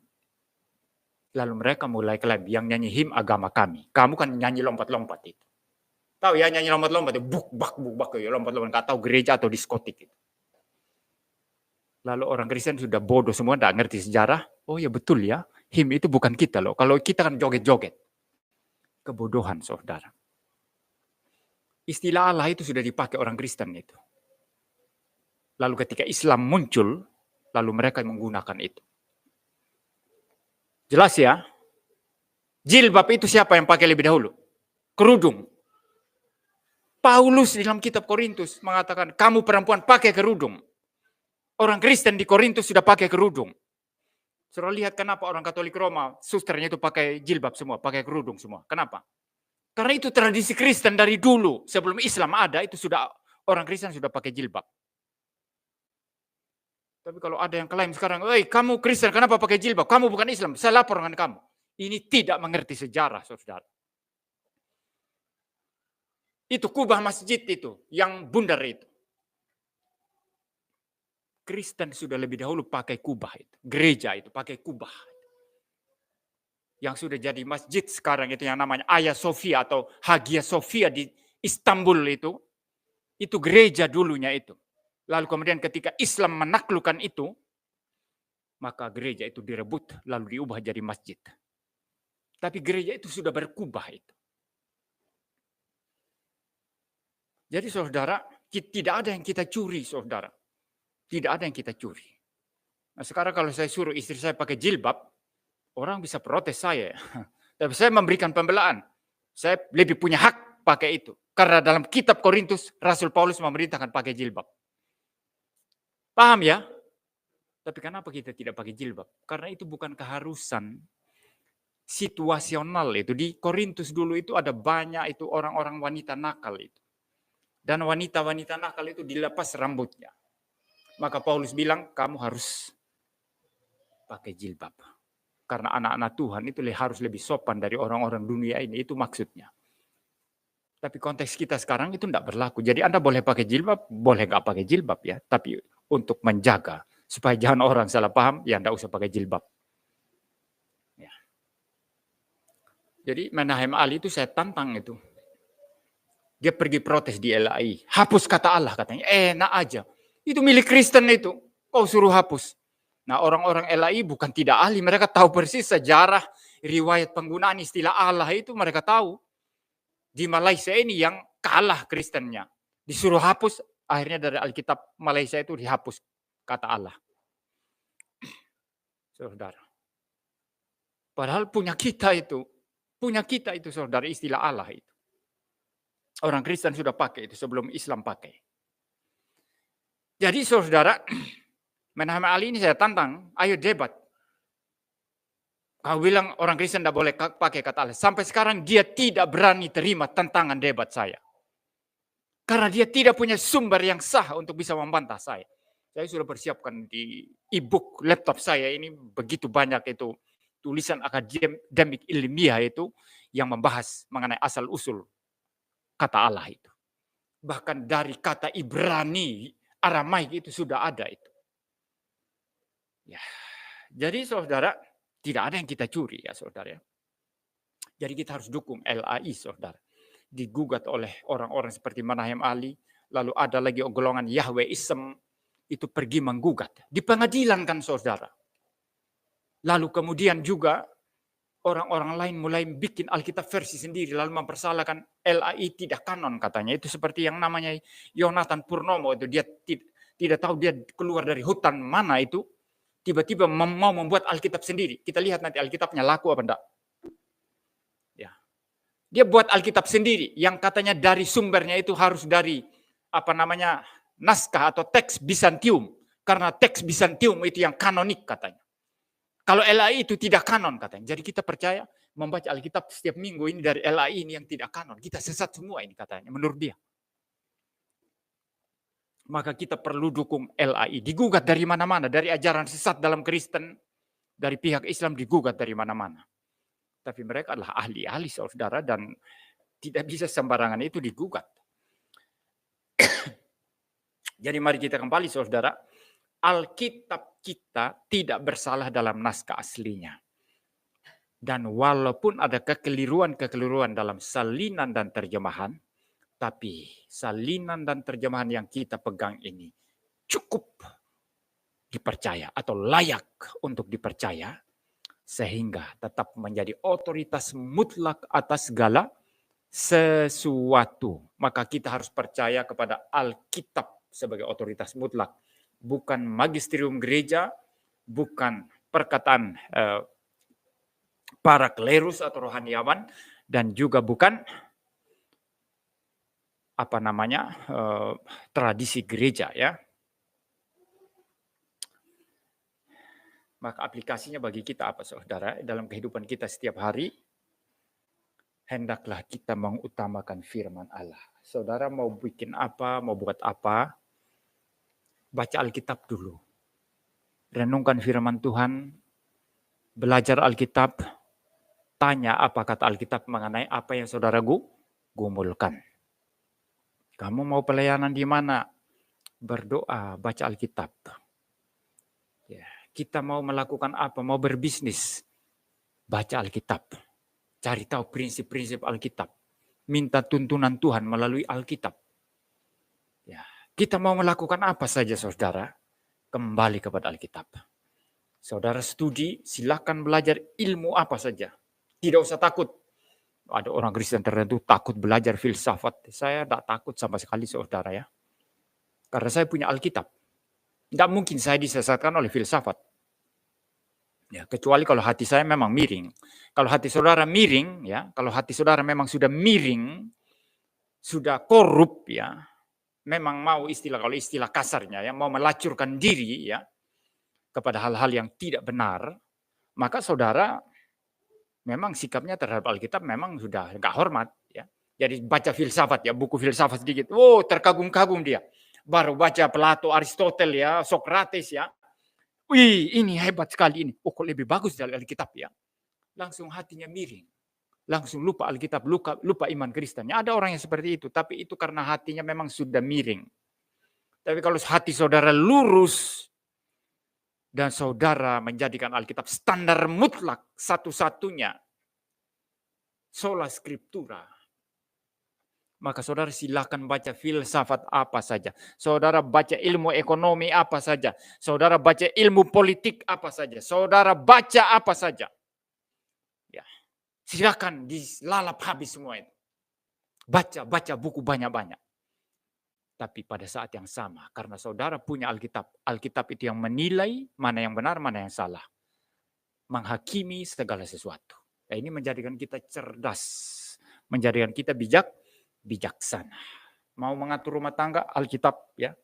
lalu mereka mulai klaim yang nyanyi him agama kami. Kamu kan nyanyi lompat-lompat itu. Tahu ya nyanyi lompat-lompat itu buk-bak ya lompat-lompat. Nggak tahu gereja atau diskotik itu. Lalu orang Kristen sudah bodoh semua, nggak ngerti sejarah. Oh ya betul ya, him itu bukan kita loh. Kalau kita kan joget-joget. Kebodohan saudara. Istilah Allah itu sudah dipakai orang Kristen itu. Lalu ketika Islam muncul, Lalu mereka menggunakan itu. Jelas ya? Jilbab itu siapa yang pakai lebih dahulu? Kerudung. Paulus di dalam kitab Korintus mengatakan, kamu perempuan pakai kerudung. Orang Kristen di Korintus sudah pakai kerudung. Saudara lihat kenapa orang Katolik Roma, susternya itu pakai jilbab semua, pakai kerudung semua. Kenapa? Karena itu tradisi Kristen dari dulu. Sebelum Islam ada, itu sudah orang Kristen sudah pakai jilbab. Tapi kalau ada yang klaim sekarang, kamu Kristen kenapa pakai jilbab? Kamu bukan Islam, saya lapor dengan kamu. Ini tidak mengerti sejarah, saudara. Itu kubah masjid itu, yang bundar itu. Kristen sudah lebih dahulu pakai kubah itu. Gereja itu pakai kubah. Yang sudah jadi masjid sekarang itu yang namanya Hagia Sophia atau Hagia Sophia di Istanbul itu gereja dulunya itu. Lalu kemudian ketika Islam menaklukkan itu, maka gereja itu direbut lalu diubah jadi masjid. Tapi gereja itu sudah berkubah itu. Jadi saudara, tidak ada yang kita curi saudara. Tidak ada yang kita curi. Nah sekarang kalau saya suruh istri saya pakai jilbab, orang bisa protes saya. Tapi saya memberikan pembelaan. Saya lebih punya hak pakai itu. Karena dalam kitab Korintus, Rasul Paulus memerintahkan pakai jilbab. Paham ya? Tapi kenapa kita tidak pakai jilbab? Karena itu bukan keharusan situasional itu. Di Korintus dulu itu ada banyak itu orang-orang wanita nakal itu. Dan wanita-wanita nakal itu dilepas rambutnya. Maka Paulus bilang, kamu harus pakai jilbab. Karena anak-anak Tuhan itu harus lebih sopan dari orang-orang dunia ini. Itu maksudnya. Tapi konteks kita sekarang itu tidak berlaku. Jadi Anda boleh pakai jilbab, boleh nggak pakai jilbab ya. Tapi untuk menjaga, supaya jangan orang salah paham, ya tidak usah pakai jilbab. Ya. Jadi Menahem Ali itu saya tantang itu. Dia pergi protes di LAI. Hapus kata Allah katanya. Enak aja. Itu milik Kristen itu. Kau suruh hapus. Nah orang-orang LAI bukan tidak ahli. Mereka tahu persis sejarah, riwayat penggunaan istilah Allah itu mereka tahu. Di Malaysia ini yang kalah Kristennya. Disuruh hapus. Akhirnya dari Alkitab Malaysia itu dihapus kata Allah. Saudara. Padahal punya kita itu saudara istilah Allah itu. Orang Kristen sudah pakai itu sebelum Islam pakai. Jadi saudara, Menahem Ali ini saya tantang, ayo debat. Kau bilang orang Kristen tidak boleh pakai kata Allah. Sampai sekarang dia tidak berani terima tantangan debat saya. Karena dia tidak punya sumber yang sah untuk bisa membantah saya. Saya sudah persiapkan di e-book laptop saya ini begitu banyak itu tulisan akademik ilmiah itu yang membahas mengenai asal-usul kata Allah itu. Bahkan dari kata Ibrani, Aramaik itu sudah ada itu. Ya. Jadi saudara, tidak ada yang kita curi ya saudara. Jadi kita harus dukung LAI saudara. Digugat oleh orang-orang seperti Menahem Ali. Lalu ada lagi golongan Yahweism itu pergi menggugat. Di pengadilan kan saudara. Lalu kemudian juga orang-orang lain mulai bikin Alkitab versi sendiri. Lalu mempersalahkan LAI tidak kanon katanya. Itu seperti yang namanya Yonatan Purnomo. Itu dia tidak tahu dia keluar dari hutan mana itu. Tiba-tiba mau membuat Alkitab sendiri. Kita lihat nanti Alkitabnya laku apa enggak. Ya. Dia buat Alkitab sendiri. Yang katanya dari sumbernya itu harus dari naskah atau teks Bizantium. Karena teks Bizantium itu yang kanonik katanya. Kalau LAI itu tidak kanon katanya. Jadi kita percaya membaca Alkitab setiap minggu ini dari LAI ini yang tidak kanon. Kita sesat semua ini katanya menurut dia. Maka kita perlu dukung LAI. Digugat dari mana-mana. Dari ajaran sesat dalam Kristen. Dari pihak Islam digugat dari mana-mana. Tapi mereka adalah ahli-ahli saudara dan tidak bisa sembarangan itu digugat. Jadi mari kita kembali saudara. Alkitab kita tidak bersalah dalam naskah aslinya. Dan walaupun ada kekeliruan-kekeliruan dalam salinan dan terjemahan, tapi salinan dan terjemahan yang kita pegang ini cukup dipercaya atau layak untuk dipercaya, sehingga tetap menjadi otoritas mutlak atas segala sesuatu. Maka kita harus percaya kepada Alkitab sebagai otoritas mutlak. bukan magisterium gereja, bukan perkataan para klerus atau rohaniawan, dan juga bukan tradisi gereja, ya. Maka aplikasinya bagi kita apa, saudara? Dalam kehidupan kita setiap hari, hendaklah kita mengutamakan firman Allah. Saudara mau bikin apa, mau buat apa, baca Alkitab dulu. Renungkan firman Tuhan, belajar Alkitab, tanya apa kata Alkitab mengenai apa yang saudara gumulkan. Kamu mau pelayanan di mana? Berdoa, baca Alkitab. Ya, kita mau melakukan apa? Mau berbisnis, baca Alkitab. Cari tahu prinsip-prinsip Alkitab. Minta tuntunan Tuhan melalui Alkitab. Ya, kita mau melakukan apa saja, saudara, kembali kepada Alkitab. Saudara studi, silakan belajar ilmu apa saja. Tidak usah takut. Ada orang Kristen tertentu takut belajar filsafat. Saya tidak takut sama sekali, saudara, ya. Karena saya punya Alkitab. Tidak mungkin saya disesatkan oleh filsafat. Ya, kecuali kalau hati saya memang miring. Kalau hati saudara miring, ya, kalau hati saudara memang sudah miring, sudah korup, ya, memang mau kalau istilah kasarnya, ya, mau melacurkan diri, ya, kepada hal-hal yang tidak benar, maka saudara memang sikapnya terhadap Alkitab memang sudah nggak hormat, ya. Jadi baca filsafat, ya, buku filsafat sedikit, terkagum-kagum dia. Baru baca Plato, Aristoteles, ya, Socrates, ya. Wih, ini hebat sekali ini. Kok lebih bagus dari Alkitab, ya. Langsung hatinya miring. Langsung lupa Alkitab, lupa iman Kristennya. Ada orang yang seperti itu, tapi itu karena hatinya memang sudah miring. Tapi kalau hati saudara lurus dan saudara menjadikan Alkitab standar mutlak satu-satunya, sola scriptura, maka saudara silakan baca filsafat apa saja. Saudara baca ilmu ekonomi apa saja. Saudara baca ilmu politik apa saja. Saudara baca apa saja. Ya, silakan dilalap habis semua itu. Baca buku banyak-banyak. Tapi pada saat yang sama, karena saudara punya Alkitab, Alkitab itu yang menilai mana yang benar, mana yang salah. Menghakimi segala sesuatu. Nah, ini menjadikan kita cerdas. Menjadikan kita bijaksana. Mau mengatur rumah tangga, Alkitab, ya.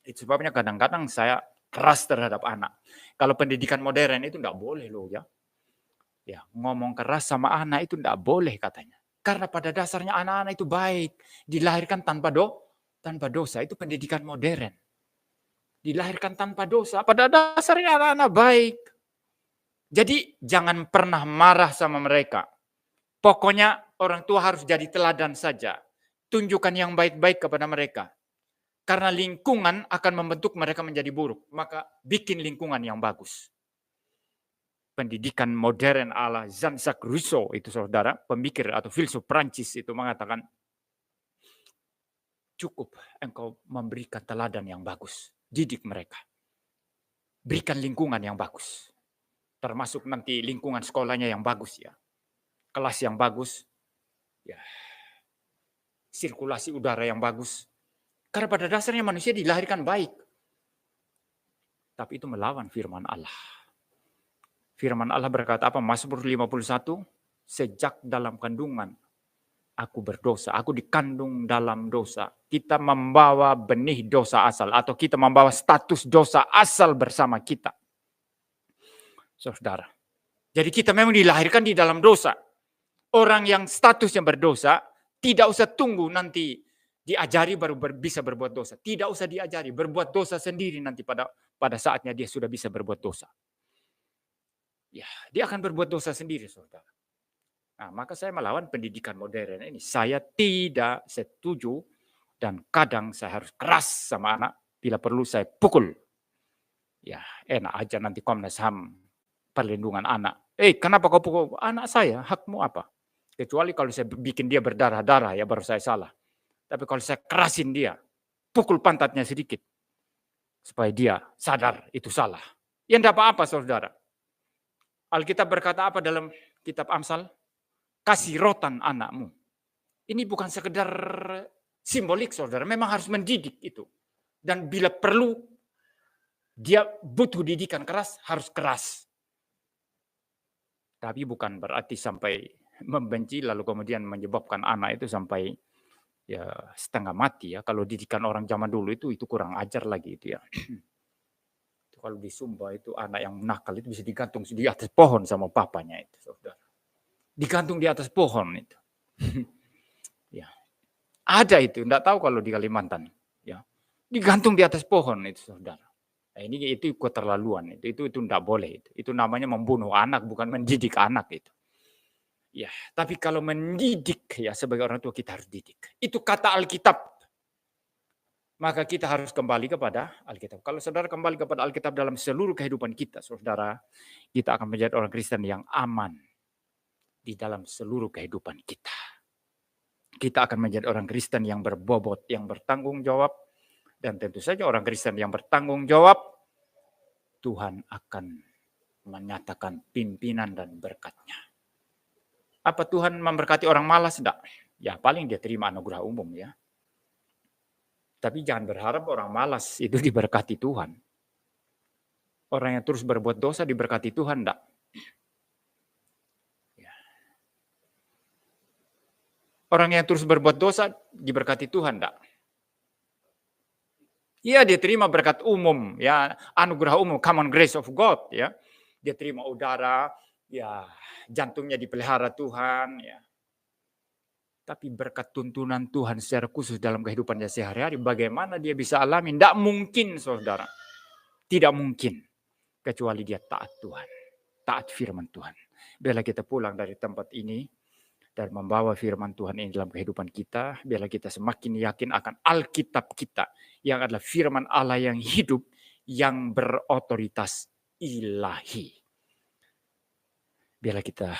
Itu sebabnya kadang-kadang saya keras terhadap anak. Kalau pendidikan modern itu enggak boleh loh, ya. Ya, ngomong keras sama anak itu enggak boleh katanya. Karena pada dasarnya anak-anak itu baik, dilahirkan tanpa dosa, itu pendidikan modern. Dilahirkan tanpa dosa, pada dasarnya anak-anak baik. Jadi jangan pernah marah sama mereka. Pokoknya orang tua harus jadi teladan saja. Tunjukkan yang baik-baik kepada mereka. Karena lingkungan akan membentuk mereka menjadi buruk. Maka bikin lingkungan yang bagus. Pendidikan modern ala Jean-Jacques Rousseau itu, saudara, pemikir atau filsuf Prancis itu mengatakan, cukup engkau memberikan teladan yang bagus. Didik mereka. Berikan lingkungan yang bagus. Termasuk nanti lingkungan sekolahnya yang bagus, ya. Kelas yang bagus, ya. Sirkulasi udara yang bagus. Karena pada dasarnya manusia dilahirkan baik. Tapi itu melawan firman Allah. Firman Allah berkata apa? Mazmur 51, sejak dalam kandungan aku berdosa, aku dikandung dalam dosa. Kita membawa benih dosa asal, atau kita membawa status dosa asal bersama kita. Saudara. Jadi kita memang dilahirkan di dalam dosa. Orang yang statusnya berdosa, tidak usah tunggu nanti diajari baru bisa berbuat dosa. Tidak usah diajari, berbuat dosa sendiri nanti pada saatnya dia sudah bisa berbuat dosa. Ya, dia akan berbuat dosa sendiri, saudara. Nah, maka saya melawan pendidikan modern ini. Saya tidak setuju dan kadang saya harus keras sama anak. Bila perlu saya pukul. Ya, enak aja nanti Komnas HAM perlindungan anak. Kenapa kau pukul anak saya? Hakmu apa? Kecuali kalau saya bikin dia berdarah-darah, ya baru saya salah. Tapi kalau saya kerasin dia, pukul pantatnya sedikit. Supaya dia sadar itu salah. Ya enggak apa-apa, saudara. Alkitab berkata apa dalam kitab Amsal? Kasih rotan anakmu. Ini bukan sekedar simbolik, saudara. Memang harus mendidik itu. Dan bila perlu, Dia butuh didikan keras, harus keras. Tapi bukan berarti sampai membenci lalu kemudian menyebabkan anak itu sampai ya setengah mati ya. Kalau didikan orang zaman dulu itu kurang ajar lagi itu ya. Kalau di Sumba itu anak yang nakal itu bisa digantung di atas pohon sama papanya itu, saudara. Digantung di atas pohon itu. Ya. Ada itu, enggak tahu kalau di Kalimantan. Ya. Digantung di atas pohon itu, saudara. Nah, itu keterlaluan itu enggak boleh itu. Itu namanya membunuh anak, bukan mendidik anak itu. Ya, tapi kalau mendidik ya sebagai orang tua kita harus didik. Itu kata Alkitab. Maka kita harus kembali kepada Alkitab. Kalau saudara kembali kepada Alkitab dalam seluruh kehidupan kita, saudara, kita akan menjadi orang Kristen yang aman di dalam seluruh kehidupan kita. Kita akan menjadi orang Kristen yang berbobot, yang bertanggung jawab. Dan tentu saja orang Kristen yang bertanggung jawab, Tuhan akan menyatakan pimpinan dan berkat-Nya. Apa Tuhan memberkati orang malas? Enggak. Ya paling dia terima anugerah umum ya. Tapi jangan berharap orang malas itu diberkati Tuhan. Orang yang terus berbuat dosa diberkati Tuhan enggak. Ya. Orang yang terus berbuat dosa diberkati Tuhan enggak. Iya, dia terima berkat umum, ya, anugerah umum, common grace of God, ya. Dia terima udara, ya, jantungnya dipelihara Tuhan, ya. Tapi berkat tuntunan Tuhan secara khusus dalam kehidupannya sehari-hari, bagaimana dia bisa alami? Tidak mungkin, saudara. Tidak mungkin. Kecuali dia taat Tuhan. Taat firman Tuhan. Bila kita pulang dari tempat ini, dan membawa firman Tuhan ini dalam kehidupan kita, biarlah kita semakin yakin akan Alkitab kita, yang adalah firman Allah yang hidup, yang berotoritas ilahi. Biarlah kita